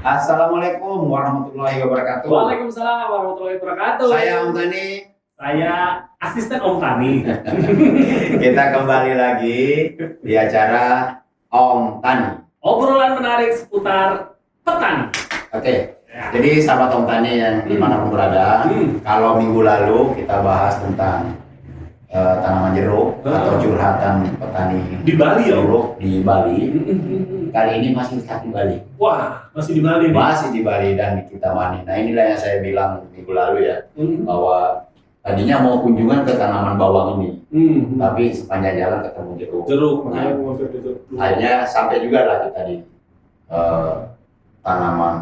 Assalamualaikum warahmatullahi wabarakatuh. Waalaikumsalam warahmatullahi wabarakatuh. Saya Om Tani. Saya asisten Om Tani. Kita kembali lagi di acara Om Tani. Obrolan menarik seputar petani. Oke. Ya. Jadi sahabat Om Tani yang dimanapun berada, kalau minggu lalu kita bahas tentang tanaman jeruk atau curhatan petani Di Bali ya? jeruk di Bali. Kali ini masih di Bali. Wah, masih di Bali nih. Masih di Bali dan di Kintamani. Nah inilah yang saya bilang minggu lalu ya, bahwa tadinya mau kunjungan ke tanaman bawang ini, tapi sepanjang jalan ketemu jeruk. Jeruk, Nah, makanya mau itu. akhirnya sampai juga lah kita di tanaman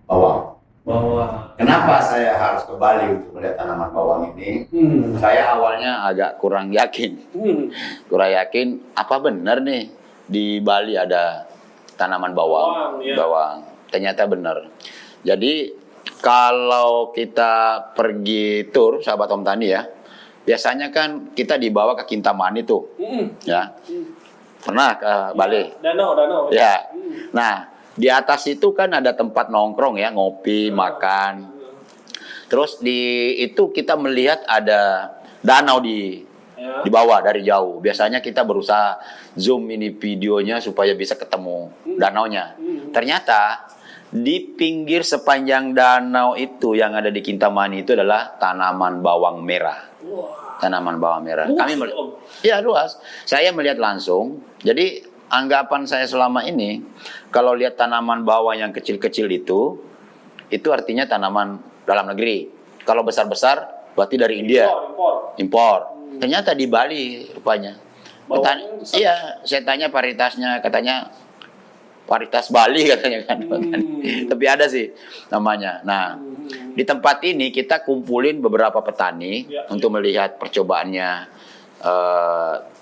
bawang. Bahwa Kenapa saya harus ke Bali untuk melihat tanaman bawang ini? Saya awalnya agak kurang yakin. Kurang yakin apa benar nih di Bali ada tanaman bawang. Bawang, ya. Bawang. Ternyata benar. Jadi kalau kita pergi tur, sahabat Om Tani ya, biasanya kan kita dibawa ke Kintamani tuh, ya. Pernah ke Bali? Danau. Ya. Nah, di atas itu kan ada tempat nongkrong ya, ngopi, makan. Terus di itu kita melihat ada danau di bawah dari jauh. Biasanya kita berusaha zoom ini videonya supaya bisa ketemu danaunya. Ternyata di pinggir sepanjang danau itu yang ada di Kintamani itu adalah tanaman bawang merah. Tanaman bawang merah. Luas, Kami Om. ya luas. Saya melihat langsung. Jadi anggapan saya selama ini kalau lihat tanaman bawang yang kecil-kecil itu artinya tanaman dalam negeri. Kalau besar-besar berarti dari India. Impor. Ternyata di Bali rupanya. Iya, saya tanya varietasnya, katanya varietas Bali katanya kan. Tapi ada sih namanya. Nah, di tempat ini kita kumpulin beberapa petani untuk melihat percobaannya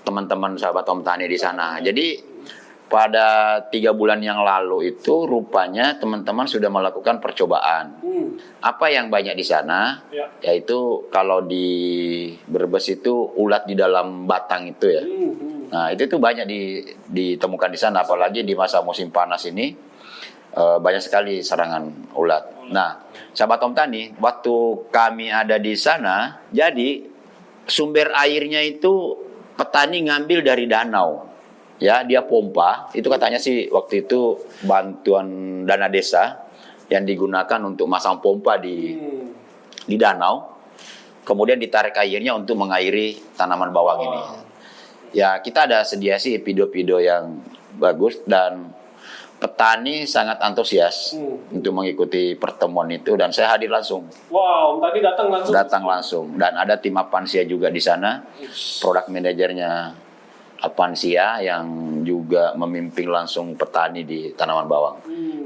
teman-teman sahabat Om Tani di sana. Jadi pada 3 bulan yang lalu itu rupanya teman-teman sudah melakukan percobaan. Apa yang banyak di sana? Yaitu kalau di Brebes itu ulat di dalam batang itu ya. Nah itu tuh banyak ditemukan di sana. Apalagi di masa musim panas ini banyak sekali serangan ulat. Nah sahabat Om Tani, waktu kami ada di sana, jadi sumber airnya itu petani ngambil dari danau. Ya, dia pompa, itu katanya sih waktu itu bantuan dana desa yang digunakan untuk masang pompa di danau, kemudian ditarik airnya untuk mengairi tanaman bawang ini. Ya, kita ada sedia sih video-video yang bagus dan petani sangat antusias untuk mengikuti pertemuan itu dan saya hadir langsung. Wow, tadi datang langsung. Datang langsung dan ada tim Avansia juga di sana, produk manajernya Avansia yang juga memimpin langsung petani di tanaman bawang.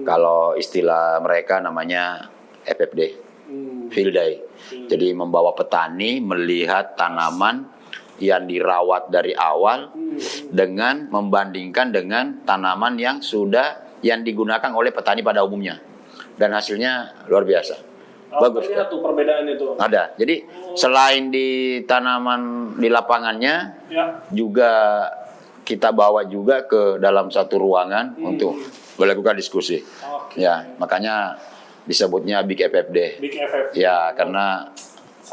Kalau istilah mereka namanya FFD, Field Day. Jadi membawa petani melihat tanaman yang dirawat dari awal dengan membandingkan dengan tanaman yang digunakan oleh petani pada umumnya. Dan hasilnya luar biasa. Bagus. Lihat tuh perbedaan itu. Ada. Jadi selain di tanaman di lapangannya, juga kita bawa juga ke dalam satu ruangan untuk melakukan diskusi. Ya, makanya disebutnya Big FFD. Big FFD. Ya, karena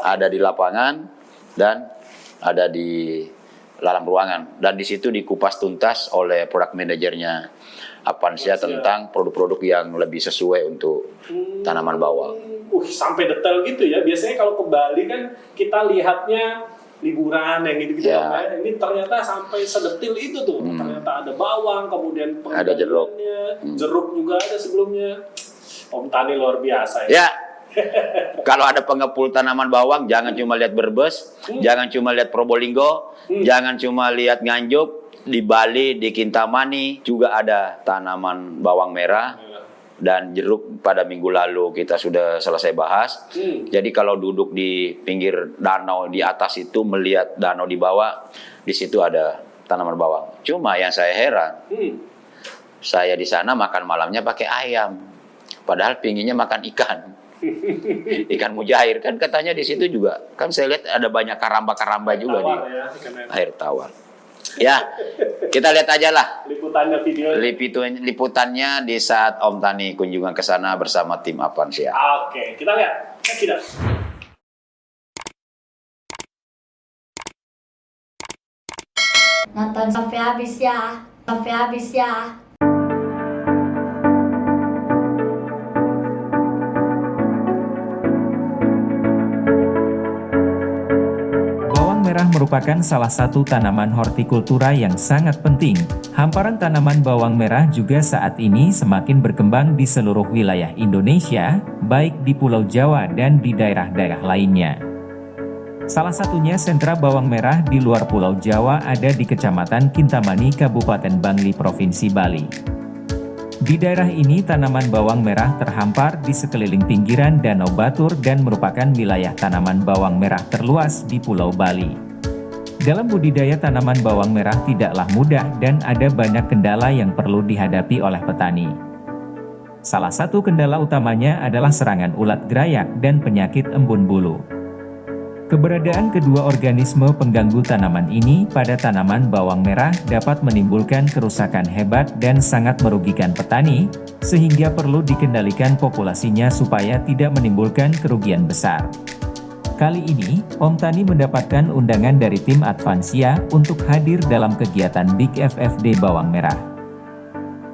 ada di lapangan dan ada di dalam ruangan dan di situ dikupas tuntas oleh produk manajernya Avansia tentang produk-produk yang lebih sesuai untuk tanaman bawang. Sampai detail gitu ya. Biasanya kalau ke Bali kan kita lihatnya liburan yang gitu-gitu ya. Ini ternyata sampai sedetil itu tuh. Ternyata ada bawang, kemudian ada jeruk. Jeruk juga ada sebelumnya. Om Tani luar biasa ya. Ya. Kalau ada pengepul tanaman bawang, jangan cuma lihat Brebes, jangan cuma lihat Probolinggo, jangan cuma lihat Nganjuk. Di Bali, di Kintamani juga ada tanaman bawang merah dan jeruk pada minggu lalu kita sudah selesai bahas. Jadi kalau duduk di pinggir danau di atas itu melihat danau di bawah, di situ ada tanaman bawang. Cuma yang saya heran, saya di sana makan malamnya pakai ayam, padahal pinginnya makan ikan. Ikan mujair kan katanya di situ juga. Kan saya lihat ada banyak karamba-karamba juga di air tawar. Ya, kita lihat aja lah liputannya video. Liputannya di saat Om Tani kunjungan ke sana bersama tim Advansia. Oke, kita lihat. Kita. Nonton sampai habis ya. Sampai habis ya. Bawang merah merupakan salah satu tanaman hortikultura yang sangat penting. Hamparan tanaman bawang merah juga saat ini semakin berkembang di seluruh wilayah Indonesia, baik di Pulau Jawa dan di daerah-daerah lainnya. Salah satunya sentra bawang merah di luar Pulau Jawa ada di Kecamatan Kintamani, Kabupaten Bangli, Provinsi Bali. Di daerah ini tanaman bawang merah terhampar di sekeliling pinggiran Danau Batur dan merupakan wilayah tanaman bawang merah terluas di Pulau Bali. Dalam budidaya tanaman bawang merah tidaklah mudah dan ada banyak kendala yang perlu dihadapi oleh petani. Salah satu kendala utamanya adalah serangan ulat gerayak dan penyakit embun bulu. Keberadaan kedua organisme pengganggu tanaman ini pada tanaman bawang merah dapat menimbulkan kerusakan hebat dan sangat merugikan petani, sehingga perlu dikendalikan populasinya supaya tidak menimbulkan kerugian besar. Kali ini, Om Tani mendapatkan undangan dari tim Advansia untuk hadir dalam kegiatan Big FFD Bawang Merah.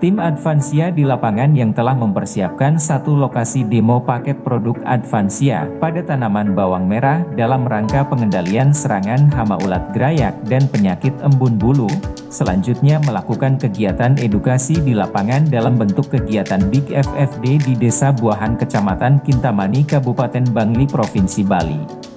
Tim Advansia di lapangan yang telah mempersiapkan satu lokasi demo paket produk Advansia pada tanaman bawang merah dalam rangka pengendalian serangan hama ulat gerayak dan penyakit embun bulu, selanjutnya melakukan kegiatan edukasi di lapangan dalam bentuk kegiatan Big FFD di Desa Buahan Kecamatan Kintamani, Kabupaten Bangli, Provinsi Bali.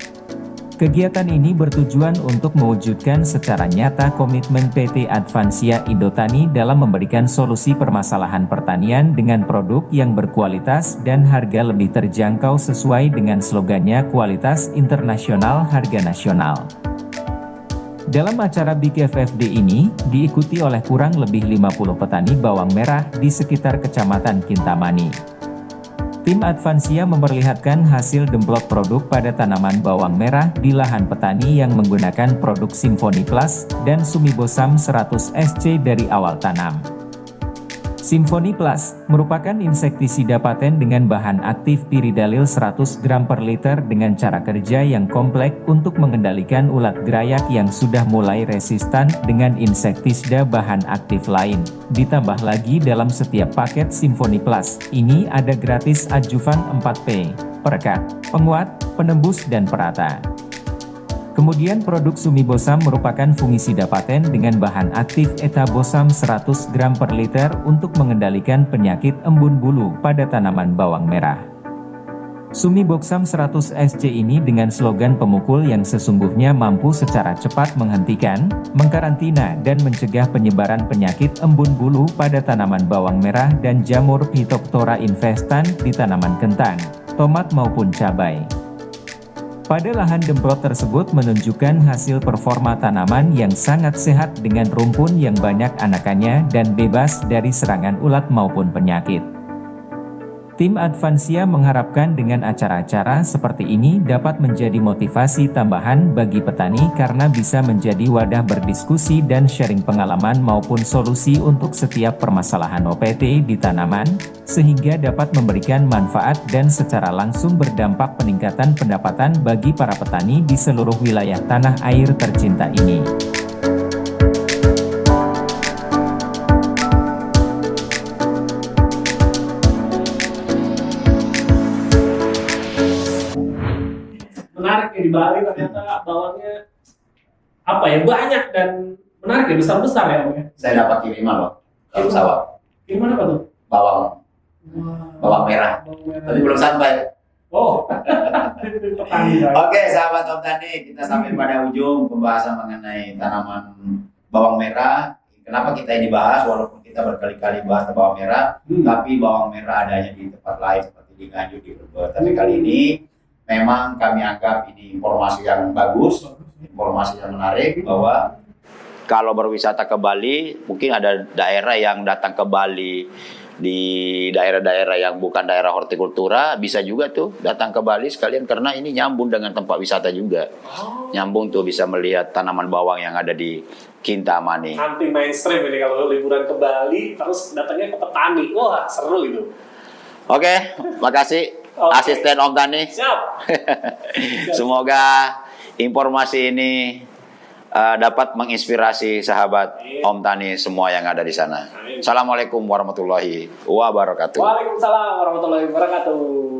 Kegiatan ini bertujuan untuk mewujudkan secara nyata komitmen PT Advansia Indotani dalam memberikan solusi permasalahan pertanian dengan produk yang berkualitas dan harga lebih terjangkau sesuai dengan slogannya kualitas internasional harga nasional. Dalam acara Big FFD ini, diikuti oleh kurang lebih 50 petani bawang merah di sekitar Kecamatan Kintamani. Tim Advansia memperlihatkan hasil demplot produk pada tanaman bawang merah di lahan petani yang menggunakan produk Symphony Plus dan Sumibosam 100 SC dari awal tanam. Symphony Plus merupakan insektisida paten dengan bahan aktif piridalil 100 gram per liter dengan cara kerja yang kompleks untuk mengendalikan ulat gerayak yang sudah mulai resistan dengan insektisida bahan aktif lain. Ditambah lagi dalam setiap paket Symphony Plus, ini ada gratis adjuvan 4P, perekat, penguat, penembus dan perata. Kemudian produk Sumibosam merupakan fungisida paten dengan bahan aktif etabosam 100 gram per liter untuk mengendalikan penyakit embun bulu pada tanaman bawang merah. Sumibosam 100 SC ini dengan slogan pemukul yang sesungguhnya mampu secara cepat menghentikan, mengkarantina dan mencegah penyebaran penyakit embun bulu pada tanaman bawang merah dan jamur Phytophthora infestan di tanaman kentang, tomat maupun cabai. Pada lahan demplot tersebut menunjukkan hasil performa tanaman yang sangat sehat dengan rumpun yang banyak anakannya dan bebas dari serangan ulat maupun penyakit. Tim Advansia mengharapkan dengan acara-acara seperti ini dapat menjadi motivasi tambahan bagi petani karena bisa menjadi wadah berdiskusi dan sharing pengalaman maupun solusi untuk setiap permasalahan OPT di tanaman, sehingga dapat memberikan manfaat dan secara langsung berdampak peningkatan pendapatan bagi para petani di seluruh wilayah tanah air tercinta ini. Menarik ya, di Bali ternyata bawangnya apa ya, banyak dan menarik ya, besar-besar ya Om ya. Saya dapat kiriman loh kalau sawah. Gimana apa tuh? Bawang merah. Bawang merah. Tapi belum sampai. Oh. Oke, sahabat Om Tani, kita sampai pada ujung pembahasan mengenai tanaman bawang merah. Kenapa kita ini bahas, walaupun kita berkali-kali bahas bawang merah, tapi bawang merah adanya di tempat lain seperti di Nganjuk, di Brebes. Tapi kali ini memang kami anggap ini informasi yang bagus, informasi yang menarik bahwa kalau berwisata ke Bali, mungkin ada daerah yang datang ke Bali di daerah-daerah yang bukan daerah hortikultura bisa juga tuh datang ke Bali sekalian karena ini nyambung dengan tempat wisata juga. Nyambung tuh bisa melihat tanaman bawang yang ada di Kintamani. Anti mainstream ini kalau liburan ke Bali terus datangnya ke petani. Wah, seru itu. Oke, makasih Oke. asisten Om Tani. Siap. Semoga informasi ini dapat menginspirasi sahabat Om Tani semua yang ada di sana. Amin. Assalamualaikum warahmatullahi wabarakatuh. Waalaikumsalam warahmatullahi wabarakatuh.